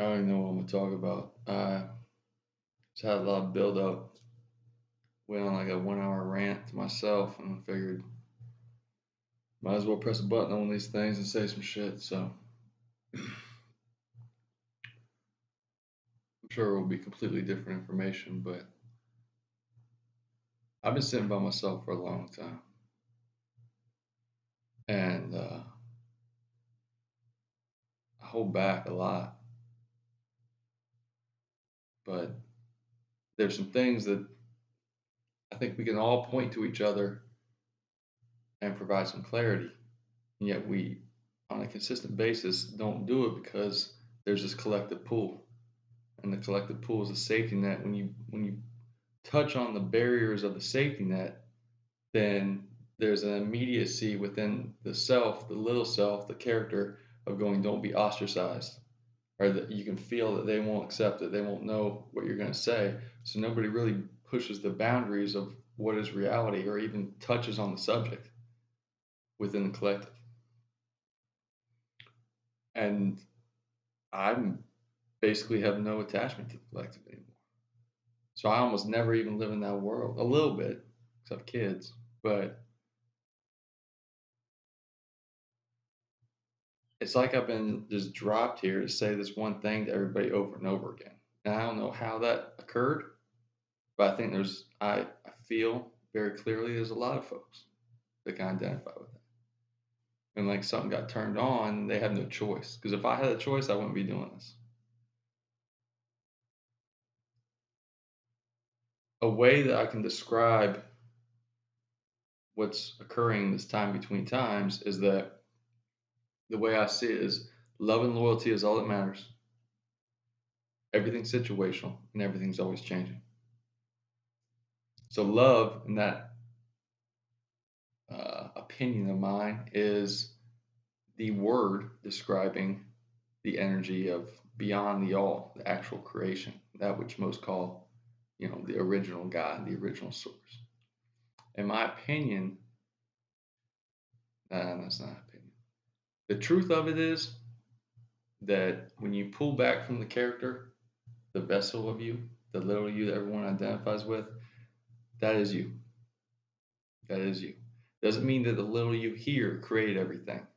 I don't even know what I'm gonna talk about. I just had a lot of build up. Went on like a 1 hour rant to myself, and I figured might as well press a button on one of these things and say some shit. So I'm sure it will be completely different information, but I've been sitting by myself for a long time, and I hold back a lot. But there's some things that I think we can all point to each other and provide some clarity, and yet we, on a consistent basis, don't do it because there's this collective pool, and the collective pool is a safety net. When you touch on the barriers of the safety net, then there's an immediacy within the self, the little self, the character of going, don't be ostracized, or that you can feel that they won't accept it, they won't know what you're going to say. So nobody really pushes the boundaries of what is reality or even touches on the subject within the collective. And I basically have no attachment to the collective anymore. So I almost never even live in that world. A little bit, because I have kids, but it's like I've been just dropped here to say this one thing to everybody over and over again. And I don't know how that occurred, but I think I feel very clearly there's a lot of folks that can identify with that. And like something got turned on, they have no choice. Because if I had a choice, I wouldn't be doing this. A way that I can describe what's occurring this time between times is that the way I see it is love and loyalty is all that matters. Everything's situational and everything's always changing. So love, in that opinion of mine, is the word describing the energy of beyond the all, the actual creation, that which most call, the original God, the original source. In my opinion, that's not an opinion. The truth of it is that when you pull back from the character, the vessel of you, the little you that everyone identifies with, that is you. That is you. Doesn't mean that the little you here created everything.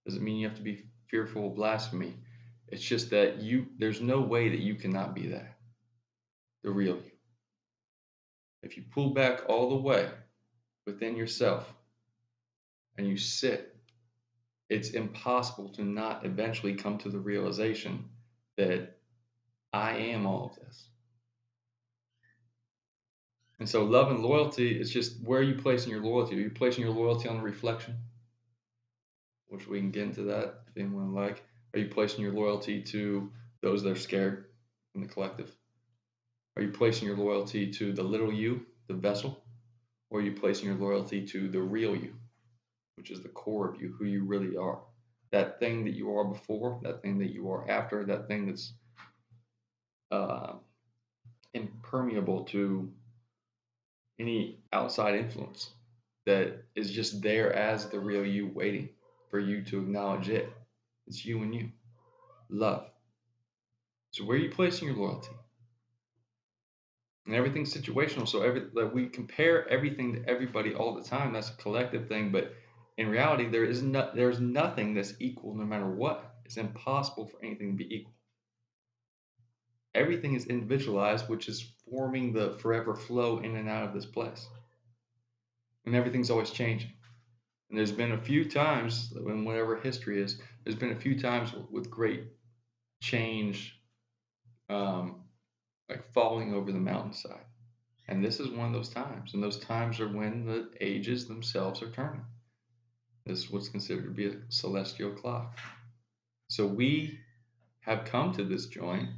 Doesn't mean you have to be fearful of blasphemy. It's just that there's no way that you cannot be that. The real you. If you pull back all the way within yourself and you sit, it's impossible to not eventually come to the realization that I am all of this. And so love and loyalty is just where are you placing your loyalty? Are you placing your loyalty on the reflection? Which we can get into that if anyone would like. Are you placing your loyalty to those that are scared in the collective? Are you placing your loyalty to the little you, the vessel? Or are you placing your loyalty to the real you, which is the core of you, who you really are? That thing that you are before, that thing that you are after, that thing that's uh, impermeable to any outside influence, that is just there as the real you, waiting for you to acknowledge it. It's you and you. Love. So where are you placing your loyalty? And everything's situational. So like we compare everything to everybody all the time. That's a collective thing, but in reality, there's nothing that's equal no matter what. It's impossible for anything to be equal. Everything is individualized, which is forming the forever flow in and out of this place. And everything's always changing. And there's been a few times in whatever history is, there's been a few times with great change, like falling over the mountainside. And this is one of those times. And those times are when the ages themselves are turning. This is what's considered to be a celestial clock. So we have come to this joint,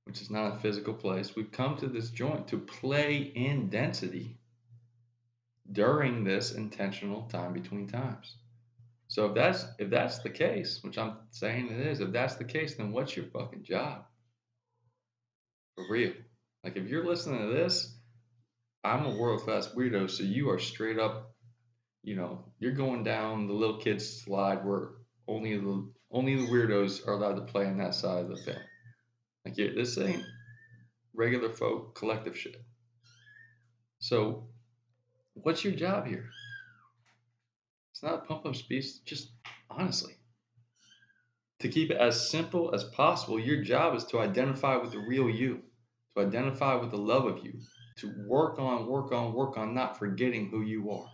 which is not a physical place. We've come to this joint to play in density during this intentional time between times. So if that's the case, which I'm saying it is, if that's the case, then what's your fucking job? For real. Like if you're listening to this, I'm a world-class weirdo, so you are straight up, you're going down the little kids slide where only the weirdos are allowed to play on that side of the film. Like, this ain't regular folk collective shit. So, what's your job here? It's not a pump up speech, just honestly. To keep it as simple as possible, your job is to identify with the real you, to identify with the love of you, to work on not forgetting who you are.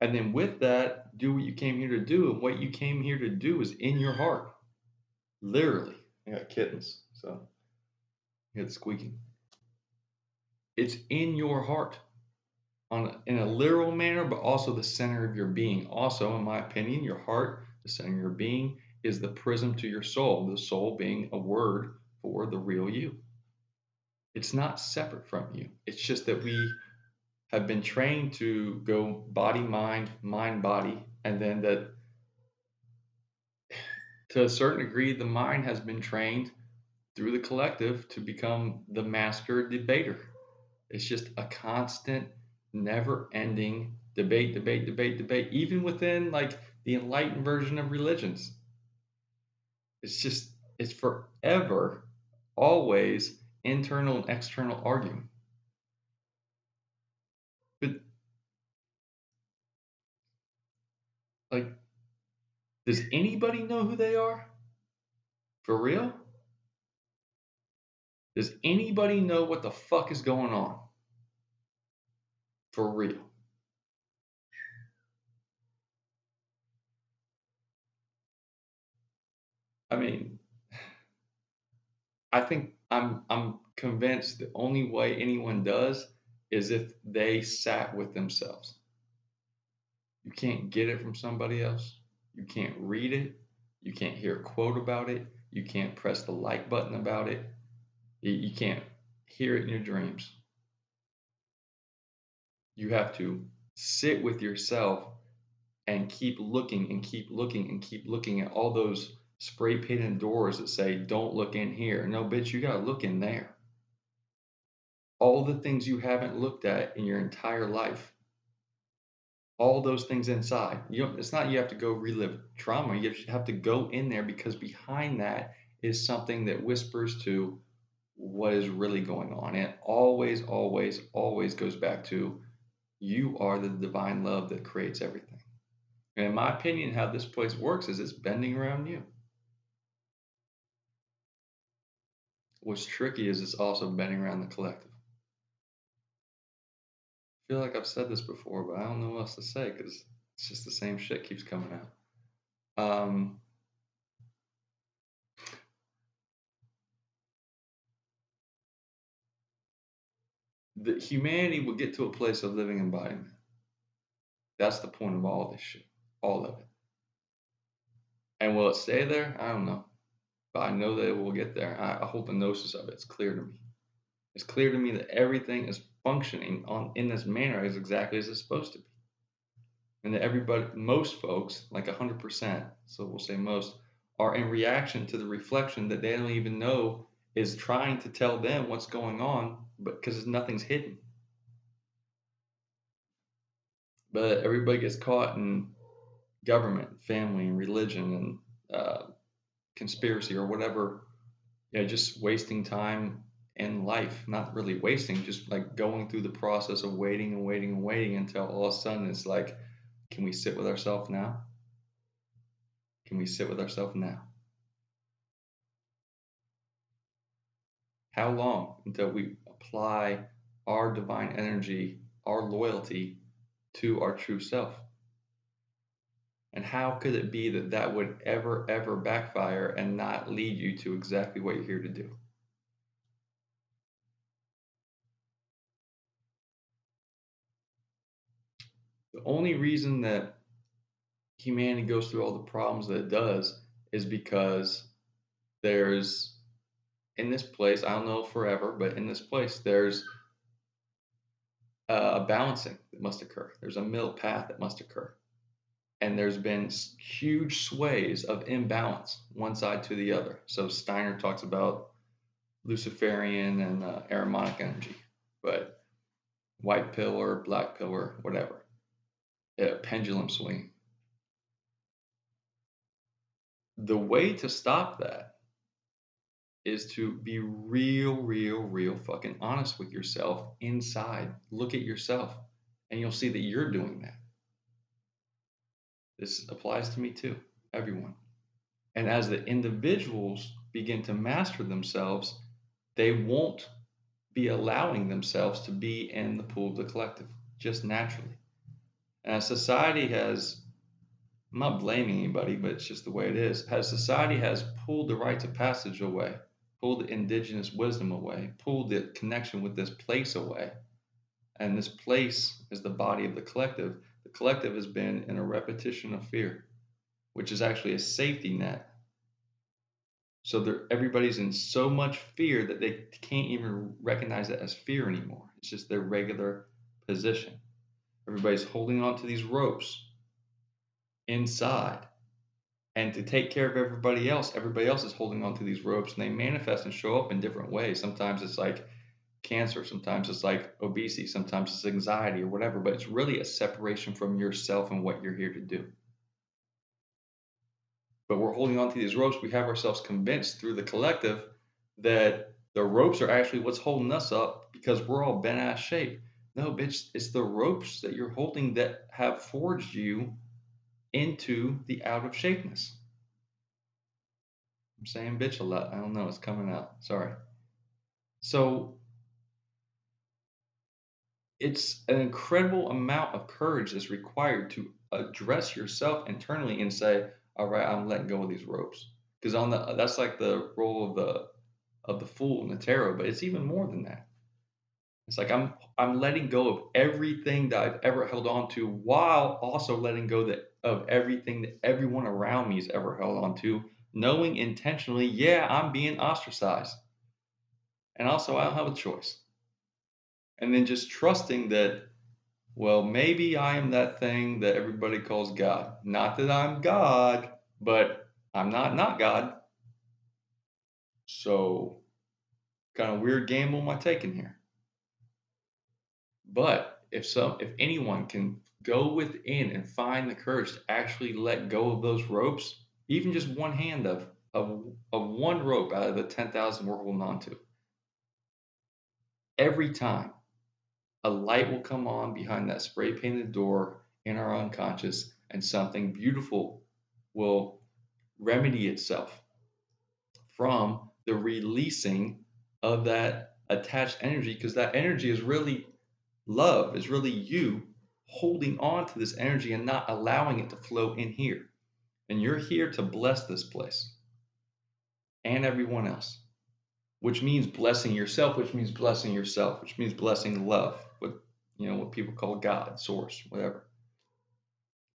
And then with that, do what you came here to do. And what you came here to do is in your heart. Literally. I got kittens, so I got squeaking. It's in your heart. In a literal manner, but also the center of your being. Also, in my opinion, your heart, the center of your being, is the prism to your soul, the soul being a word for the real you. It's not separate from you. It's just that we have been trained to go body, mind, mind, body, and then that to a certain degree, the mind has been trained through the collective to become the master debater. It's just a constant, never ending debate, even within like the enlightened version of religions. It's forever, always internal and external arguing. But like, does anybody know who they are? For real? Does anybody know what the fuck is going on? For real? I mean, I think I'm convinced the only way anyone does is if they sat with themselves. You can't get it from somebody else. You can't read it. You can't hear a quote about it. You can't press the like button about it. You can't hear it in your dreams. You have to sit with yourself and keep looking and keep looking and keep looking at all those spray painted doors that say, don't look in here. No, bitch, you got to look in there. All the things you haven't looked at in your entire life, all those things inside. It's not you have to go relive trauma. You have to go in there because behind that is something that whispers to what is really going on. And it always, always, always goes back to you are the divine love that creates everything. And in my opinion, how this place works is it's bending around you. What's tricky is it's also bending around the collective. I feel like I've said this before, but I don't know what else to say because it's just the same shit keeps coming out. That humanity will get to a place of living embodiment. That's the point of all this shit, all of it. And will it stay there? I don't know, but I know that it will get there. I hold the gnosis of it. It's clear to me. It's clear to me that everything is functioning in this manner as exactly as it's supposed to be, and that everybody, most folks, like 100%, so we'll say most, are in reaction to the reflection that they don't even know is trying to tell them what's going on, but because nothing's hidden. But everybody gets caught in government, family, and religion, and conspiracy or whatever. Yeah, just wasting time in life. Not really wasting, just like going through the process of waiting and waiting and waiting until all of a sudden it's like, can we sit with ourselves now? Can we sit with ourselves now? How long until we apply our divine energy, our loyalty to our true self? And how could it be that that would ever backfire and not lead you to exactly what you're here to do? The only reason that humanity goes through all the problems that it does is because there's, in this place, I don't know forever, but in this place, there's a balancing that must occur. There's a middle path that must occur. And there's been huge sways of imbalance, one side to the other. So Steiner talks about Luciferian and Aramonic energy, but white pill or black pill or whatever, pendulum swing. The way to stop that is to be real fucking honest with yourself inside. Look at yourself and you'll see that you're doing that. This applies to me too, everyone. And as the individuals begin to master themselves, they won't be allowing themselves to be in the pool of the collective just naturally. And as society has, I'm not blaming anybody, but it's just the way it is. As society has pulled the rites of passage away, pulled the indigenous wisdom away, pulled the connection with this place away, and this place is the body of the collective has been in a repetition of fear, which is actually a safety net. So everybody's in so much fear that they can't even recognize it as fear anymore. It's just their regular position. Everybody's holding on to these ropes inside. And to take care of everybody else is holding on to these ropes, and they manifest and show up in different ways. Sometimes it's like cancer, sometimes it's like obesity, sometimes it's anxiety or whatever, but it's really a separation from yourself and what you're here to do. But we're holding on to these ropes. We have ourselves convinced through the collective that the ropes are actually what's holding us up because we're all bent ass shape. No, bitch, it's the ropes that you're holding that have forged you into the out of shapeness. I'm saying bitch a lot. I don't know. It's coming out. Sorry. So it's an incredible amount of courage that's required to address yourself internally and say, all right, I'm letting go of these ropes. Because that's like the role of the fool in the tarot, but it's even more than that. It's like I'm letting go of everything that I've ever held on to, while also letting go of everything that everyone around me has ever held on to, knowing intentionally, yeah, I'm being ostracized. And also I don't have a choice. And then just trusting that, well, maybe I am that thing that everybody calls God. Not that I'm God, but I'm not God. So kind of weird gamble am I taking here? But if anyone can go within and find the courage to actually let go of those ropes, even just one hand of one rope out of the 10,000 we're holding on to, every time a light will come on behind that spray painted door in our unconscious, and something beautiful will remedy itself from the releasing of that attached energy, because that energy is really love, is really you holding on to this energy and not allowing it to flow in here. And you're here to bless this place and everyone else, which means blessing yourself, which means blessing yourself, which means blessing love, what people call God, source, whatever.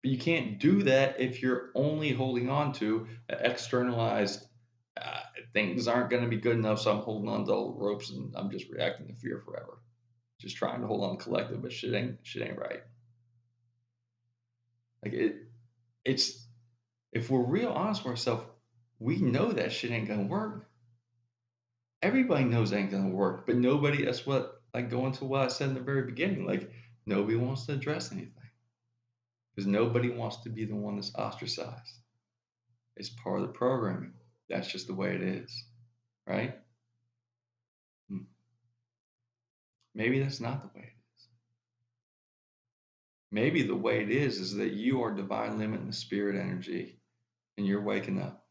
But you can't do that if you're only holding on to externalized things aren't going to be good enough, so I'm holding on to all the ropes and I'm just reacting to fear forever. Just trying to hold on to collective, but shit ain't right. Like it's if we're real honest with ourselves, we know that shit ain't gonna work. Everybody knows it ain't gonna work, but nobody. That's what, like, going to what I said in the very beginning. Like, nobody wants to address anything because nobody wants to be the one that's ostracized. It's part of the programming. That's just the way it is, right? Maybe that's not the way it is. Maybe the way it is that you are divine limit in the spirit energy, and you're waking up.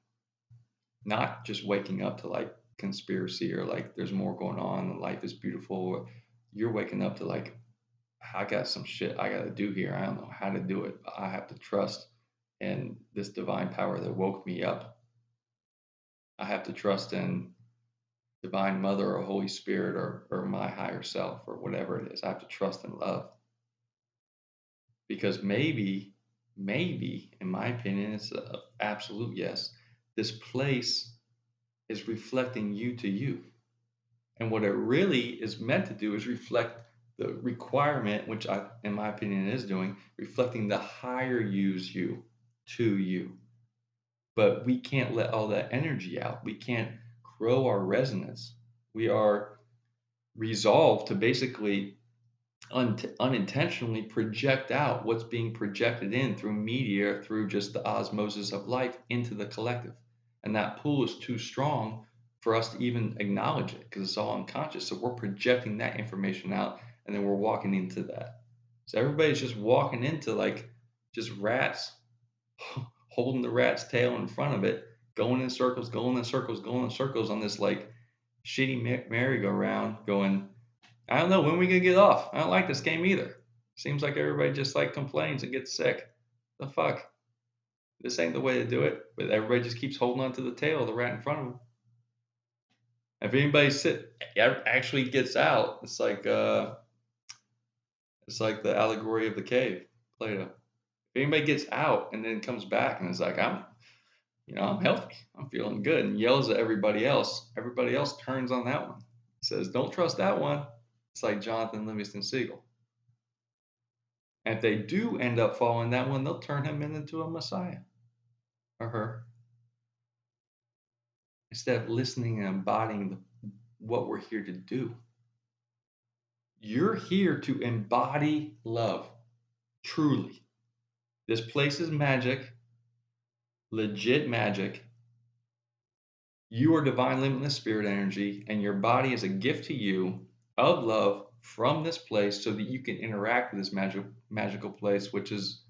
Not just waking up to like conspiracy or like there's more going on and life is beautiful. You're waking up to like, I got some shit I got to do here. I don't know how to do it, but I have to trust in this divine power that woke me up. I have to trust in divine mother or Holy Spirit or my higher self or whatever it is. I have to trust in love, because maybe, in my opinion, it's an absolute yes. This place is reflecting you to you. And what it really is meant to do is reflect the requirement, which in my opinion, is doing, reflecting the higher you to you. But we can't let all that energy out. We can't grow our resonance. We are resolved to basically unintentionally project out what's being projected in through media, through just the osmosis of life into the collective. And that pull is too strong for us to even acknowledge it because it's all unconscious. So we're projecting that information out and then we're walking into that. So everybody's just walking into like just rats holding the rat's tail in front of it, going in circles, going in circles, going in circles on this like shitty merry-go-round going, I don't know, when are we going to get off? I don't like this game either. Seems like everybody just like complains and gets sick. The fuck? This ain't the way to do it, but everybody just keeps holding on to the tail of the rat in front of them. If anybody actually gets out, it's like the allegory of the cave, Plato. If anybody gets out and then comes back and is like, I'm healthy, I'm feeling good, and yells at everybody else turns on that one. Says, don't trust that one. It's like Jonathan Livingston Seagull. And if they do end up following that one, they'll turn him into a messiah or her. Instead of listening and embodying what we're here to do. You're here to embody love, truly. This place is magic, legit magic. You are divine limitless spirit energy, and your body is a gift to you of love from this place so that you can interact with this magical place, which is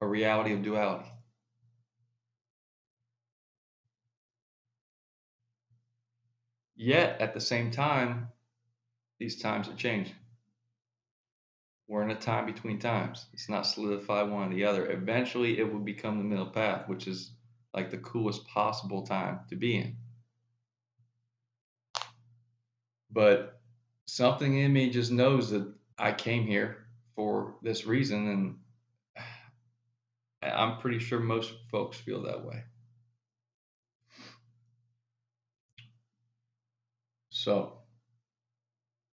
a reality of duality. Yet, at the same time, these times are changing. We're in a time between times. It's not solidified one or the other. Eventually, it will become the middle path, which is like the coolest possible time to be in. But something in me just knows that I came here for this reason, and I'm pretty sure most folks feel that way. So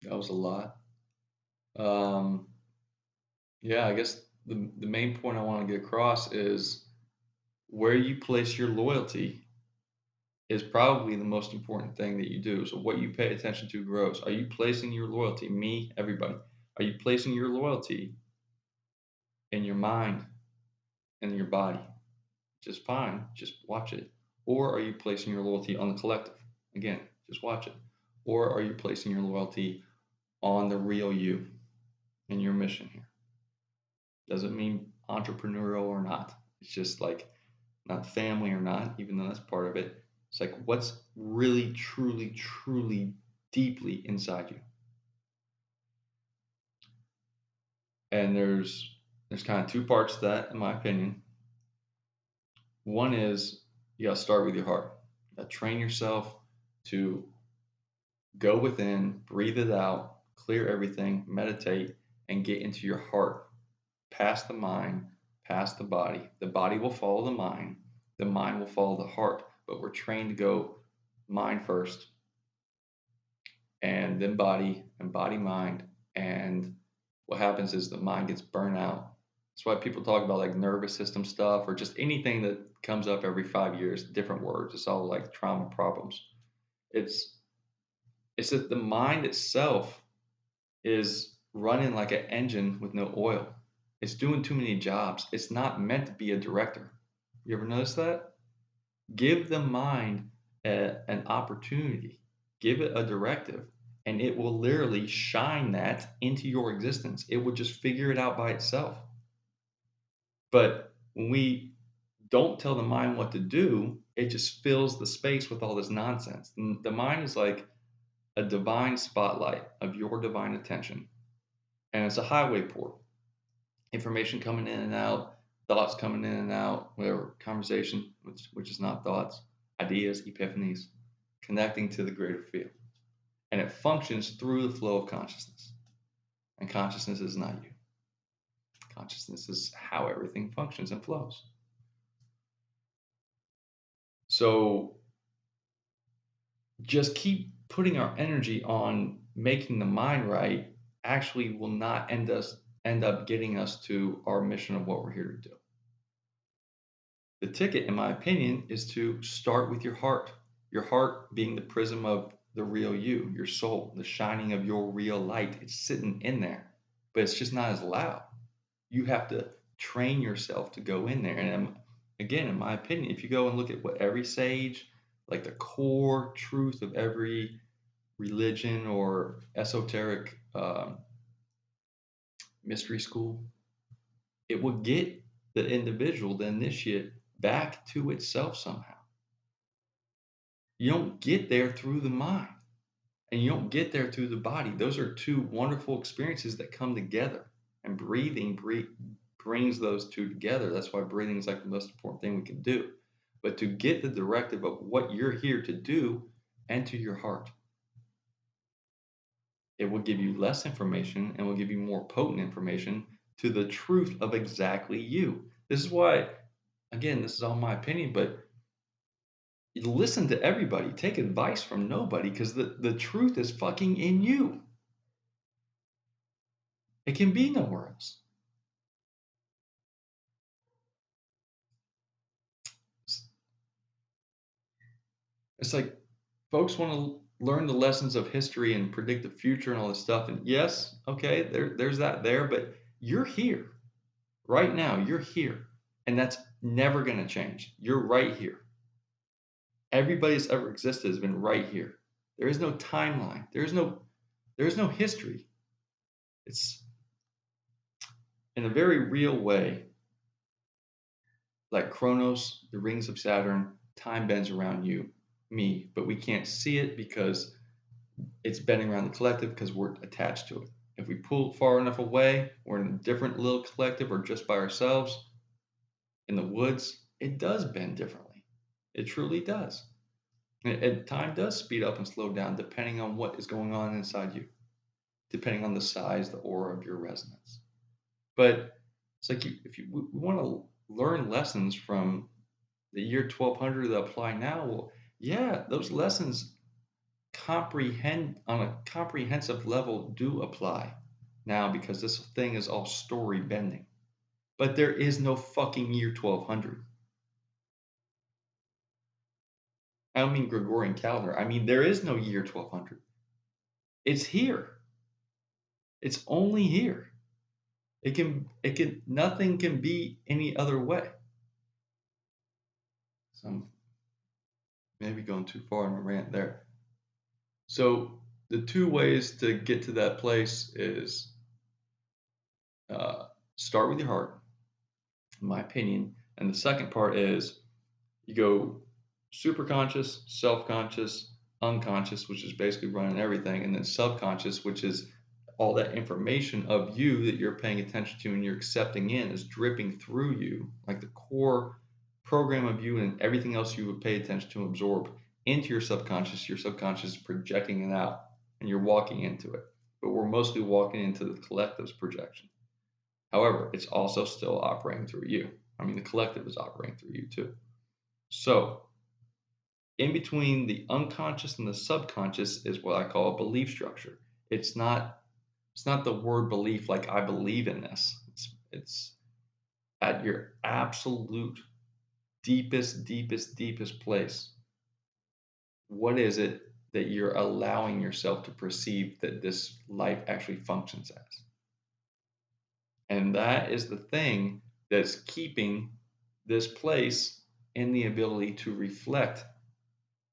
that was a lot. Yeah, I guess the main point I want to get across is where you place your loyalty is probably the most important thing that you do. So what you pay attention to grows. Are you placing your loyalty, me, everybody, are you placing your loyalty in your mind and your body? Just fine, just watch it. Or are you placing your loyalty on the collective? Again, just watch it. Or are you placing your loyalty on the real you and your mission here? Doesn't mean entrepreneurial or not. It's just like not family or not, even though that's part of it. It's like what's really, truly, truly deeply inside you. And there's kind of two parts to that, in my opinion. One is you got to start with your heart. You got to train yourself to go within, breathe it out, clear everything, meditate, and get into your heart. Past the mind, past the body. The body will follow the mind will follow the heart, but we're trained to go mind first, and then body, and body mind. And what happens is the mind gets burnt out. That's why people talk about like nervous system stuff or just anything that comes up every 5 years, different words. It's all like trauma problems. It's that the mind itself is running like an engine with no oil. It's doing too many jobs. It's not meant to be a director. You ever notice that? Give the mind an opportunity, give it a directive, and it will literally shine that into your existence. It will just figure it out by itself. But when we don't tell the mind what to do, it just fills the space with all this nonsense. And the mind is like a divine spotlight of your divine attention. And it's a highway port. Information coming in and out, thoughts coming in and out, whatever, conversation, which is not thoughts, ideas, epiphanies, connecting to the greater field. And it functions through the flow of consciousness. And consciousness is not you. Consciousness is how everything functions and flows. So just keep putting our energy on making the mind right actually will not end up getting us to our mission of what we're here to do. The ticket, in my opinion, is to start with your heart being the prism of the real you, your soul, the shining of your real light. It's sitting in there, but it's just not as loud. You have to train yourself to go in there. And again, in my opinion, if you go and look at what every sage, like the core truth of every religion or esoteric mystery school, it will get the individual, the initiate, back to itself somehow. You don't get there through the mind, and you don't get there through the body. Those are two wonderful experiences that come together, and breathing brings those two together. That's why breathing is like the most important thing we can do. But to get the directive of what you're here to do, enter your heart. It will give you less information and will give you more potent information to the truth of exactly you. This is why, again, this is all my opinion, but you listen to everybody, take advice from nobody, because the truth is fucking in you. It can be nowhere else. It's like folks want to learn the lessons of history and predict the future and all this stuff. And yes, okay, there's that there, but you're here right now. You're here, and that's never going to change. You're right here. Everybody that's ever existed has been right here. There is no timeline. There is no history. It's in a very real way, like Chronos, the rings of Saturn, time bends around you, me, but we can't see it because it's bending around the collective because we're attached to it. If we pull it far enough away, we're in a different little collective or just by ourselves in the woods, it does bend differently. It truly does. And time does speed up and slow down depending on what is going on inside you, depending on the size, the aura of your resonance. But it's like we want to learn lessons from the year 1200 that apply now. Well, yeah, those lessons comprehend on a comprehensive level do apply now because this thing is all story bending. But there is no fucking year 1200. I don't mean Gregorian calendar. I mean there is no year 1200. It's here. It's only here. Nothing can be any other way. So I'm maybe going too far in a rant there. So the two ways to get to that place is start with your heart, in my opinion. And the second part is you go super conscious, self-conscious, unconscious, which is basically running everything, and then subconscious, which is all that information of you that you're paying attention to and you're accepting in is dripping through you, like the core program of you and everything else you would pay attention to absorb into your subconscious. Your subconscious is projecting it out and you're walking into it. But we're mostly walking into the collective's projection. However, it's also still operating through you. I mean, the collective is operating through you too. So, in between the unconscious and the subconscious is what I call a belief structure. It's not the word belief like I believe in this. It's at your absolute deepest place. What is it that you're allowing yourself to perceive that this life actually functions as? And that is the thing that's keeping this place in the ability to reflect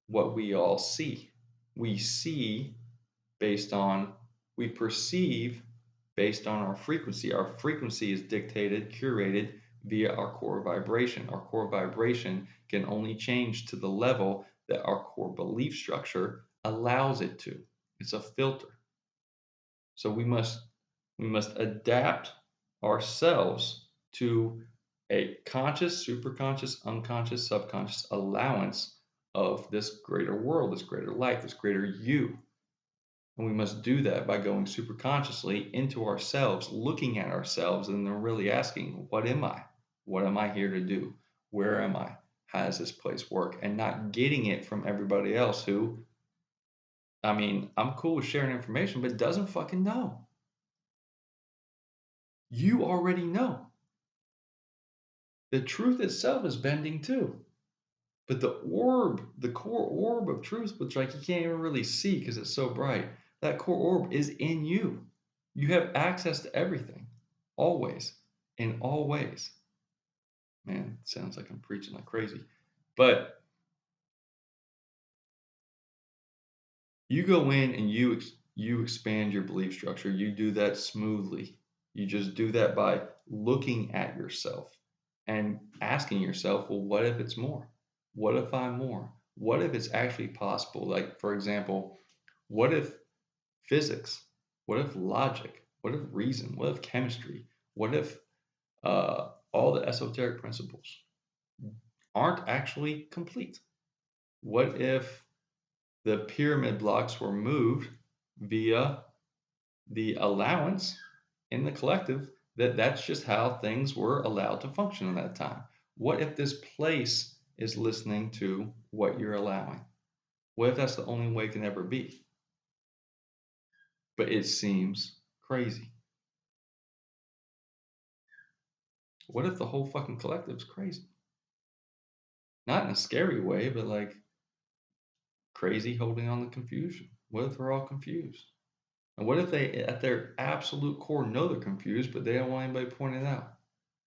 what we all see. We see we perceive based on our frequency. Our frequency is dictated, curated via our core vibration. Our core vibration can only change to the level that our core belief structure allows it to. It's a filter. So we must adapt ourselves to a conscious, superconscious, unconscious, subconscious allowance of this greater world, this greater life, this greater you. And we must do that by going super consciously into ourselves, looking at ourselves, and then really asking, what am I? What am I here to do? Where am I? How does this place work? And not getting it from everybody else who, I mean, I'm cool with sharing information, but doesn't fucking know. You already know. The truth itself is bending too. But the core orb of truth, which like you can't even really see because it's so bright, that core orb is in you. You have access to everything, always, in all ways. Man, it sounds like I'm preaching like crazy. But You go in and you expand your belief structure. You do that smoothly. You just do that by looking at yourself and asking yourself, well, what if it's more? What if I'm more? What if it's actually possible? Like, for example, what if physics? What if logic? What if reason? What if chemistry? What if all the esoteric principles aren't actually complete? What if the pyramid blocks were moved via the allowance in the collective that's just how things were allowed to function at that time? What if this place is listening to what you're allowing? What if that's the only way it can ever be? But it seems crazy. What if the whole fucking collective is crazy? Not in a scary way, but like crazy holding on to confusion. What if they're all confused? And what if they, at their absolute core, know they're confused, but they don't want anybody pointing it out?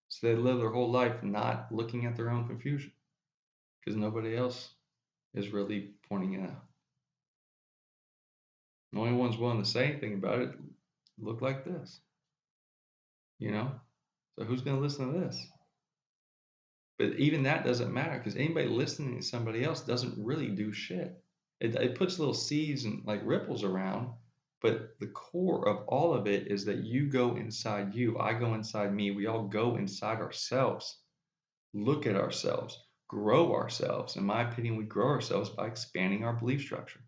So they live their whole life not looking at their own confusion because nobody else is really pointing it out. The only ones willing to say anything about it look like this, you know? So who's going to listen to this? But even that doesn't matter because anybody listening to somebody else doesn't really do shit. It puts little seeds and like ripples around, but the core of all of it is that you go inside you, I go inside me, we all go inside ourselves, look at ourselves, grow ourselves. In my opinion, we grow ourselves by expanding our belief structure.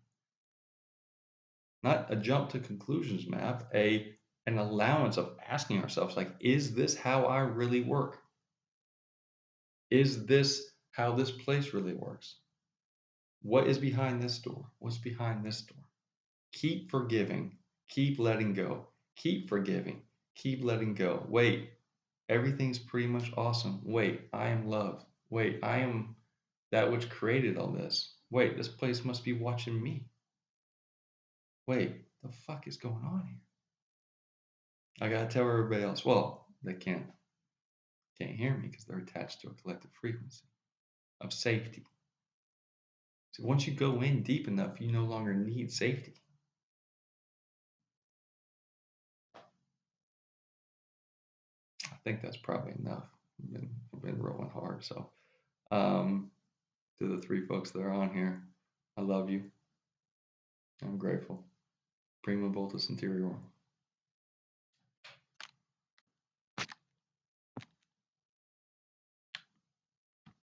Not a jump to conclusions map, an allowance of asking ourselves, like, is this how I really work? Is this how this place really works? What is behind this door? What's behind this door? Keep forgiving. Keep letting go. Keep forgiving. Keep letting go. Wait, everything's pretty much awesome. Wait, I am love. Wait, I am that which created all this. Wait, this place must be watching me. Wait, the fuck is going on here? I gotta tell everybody else. Well, they can't hear me because they're attached to a collective frequency of safety. So once you go in deep enough, you no longer need safety. I think that's probably enough. I've been rolling hard. So, to the three folks that are on here, I love you. I'm grateful. Prima Voltus Interior.